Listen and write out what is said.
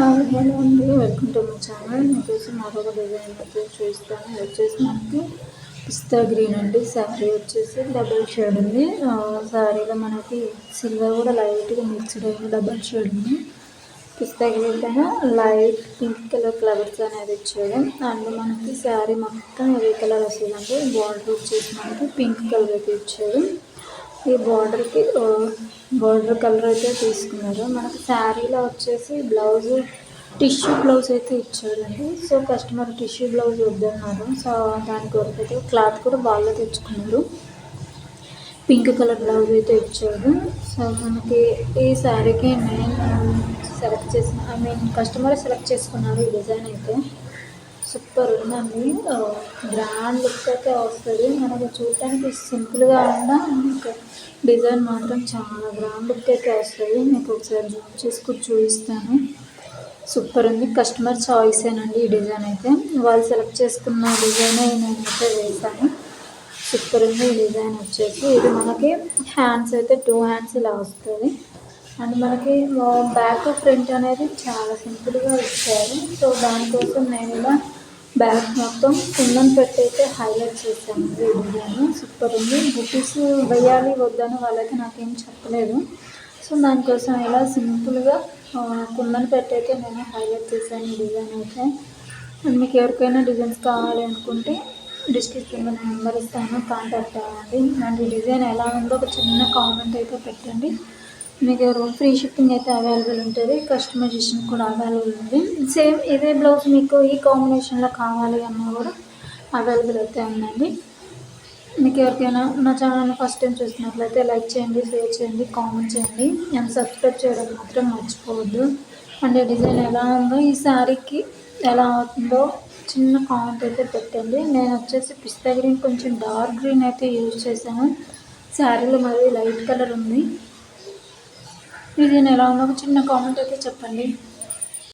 Hello అండి, welcome to my channel. వచ్చేసి మరొక డిజైన్ వచ్చేసి చూస్తాను. ఇది వచ్చేసి మనకి పిస్తా గ్రీన్ అండి. శారీ వచ్చేసి డబుల్ షేడ్ ఉంది. శారీలో మనకి సిల్వర్ కూడా లైట్గా మిక్స్డ్ అయింది. డబుల్ షేడ్ ఉంది. పిస్తా గ్రీన్ పైన లైట్ పింక్ కలర్ ఫ్లవర్స్ అనేది ఇచ్చాడు. అండ్ మనకి శారీ మొత్తం ఏ కలర్ వస్తుందంటే బార్డర్ వచ్చేసి మనకి పింక్ కలర్ అయితే ఇచ్చాడు. ఈ బార్డర్కి బార్డర్ కలర్ అయితే తీసుకున్నారు. మనకి శారీలో వచ్చేసి బ్లౌజ్ టిష్యూ బ్లౌజ్ అయితే ఇచ్చాడండి. సో కస్టమర్ టిష్యూ బ్లౌజ్ వద్దన్నారు. సో దాని కొరకు అయితే క్లాత్ కూడా వాళ్ళే తెచ్చుకున్నారు. పింక్ కలర్ బ్లౌజ్ అయితే ఇచ్చాడు. సో మనకి ఈ శారీకి నేను సెలెక్ట్ చేసిన కస్టమర్ సెలెక్ట్ చేసుకున్నారు. ఈ డిజైన్ అయితే సూపర్ ఉందండి. బ్రాండ్ లుక్ అయితే వస్తుంది. మనకు చూడటానికి సింపుల్గా ఉన్న మీకు డిజైన్ మాత్రం చాలా బ్రాండ్ లుక్ అయితే వస్తుంది. మీకు ఒకసారి జూమ్ చేసుకుని చూపిస్తాను. సూపర్ ఉంది. కస్టమర్ చాయిసేనండి ఈ డిజైన్ అయితే. వాళ్ళు సెలెక్ట్ చేసుకున్న డిజైనే నేనైతే వేసాను. సూపర్ ఉంది ఈ డిజైన్ వచ్చేసి. ఇది మనకి హ్యాండ్స్ అయితే 2 హ్యాండ్స్ ఇలా వస్తుంది. అండ్ మనకి బ్యాక్ ఫ్రంట్ అనేది చాలా సింపుల్గా ఇచ్చారు. సో దానికోసం నేను ఇలా బ్యాక్ మొత్తం కుందన్ పెట్టి అయితే హైలైట్ చేశాను. ఈ డిజైన్ సూపర్ ఉంది. బుటీస్ వేయాలి వద్దని వాళ్ళైతే నాకేం చెప్పలేదు. సో దానికోసం ఇలా సింపుల్గా కుందన్ పెట్టి అయితే నేను హైలైట్ చేశాను ఈ డిజైన్ అయితే. అండ్ మీకు ఎవరికైనా డిజైన్స్ కావాలి అనుకుంటే డిస్క్రిప్షన్లో నేను నెంబర్ ఇస్తాను, కాంటాక్ట్ అవ్వండి. అండ్ ఈ డిజైన్ ఎలా ఉందో ఒక చిన్న కామెంట్ అయితే పెట్టండి. మీకు ఫ్రీ షిప్పింగ్ అయితే అవైలబుల్ ఉంటుంది. కస్టమైజేషన్ కూడా అవైలబుల్ ఉంది. సేమ్ ఇదే బ్లౌజ్ మీకు ఈ కాంబినేషన్లో కావాలి అన్నా కూడా అవైలబుల్ అయితే ఉందండి. మీకు ఎవరికైనా నా ఛానల్ని ఫస్ట్ టైం చూసినట్లయితే లైక్ చేయండి, షేర్ చేయండి, కామెంట్ చేయండి. అండ్ సబ్స్క్రైబ్ చేయడం మాత్రం మర్చిపోవద్దు. అండ్ డిజైన్ ఎలా ఉందో, ఈ శారీకి ఎలా అవుతుందో చిన్న కామెంట్ అయితే పెట్టండి. నేను వచ్చేసి పిస్తా గ్రీన్ కొంచెం డార్క్ గ్రీన్ అయితే యూజ్ చేశాను. శారీలో మరి లైట్ కలర్ ఉంది. ఇది ఎలా ఉందో ఒక చిన్న కామెంట్ అయితే చెప్పండి.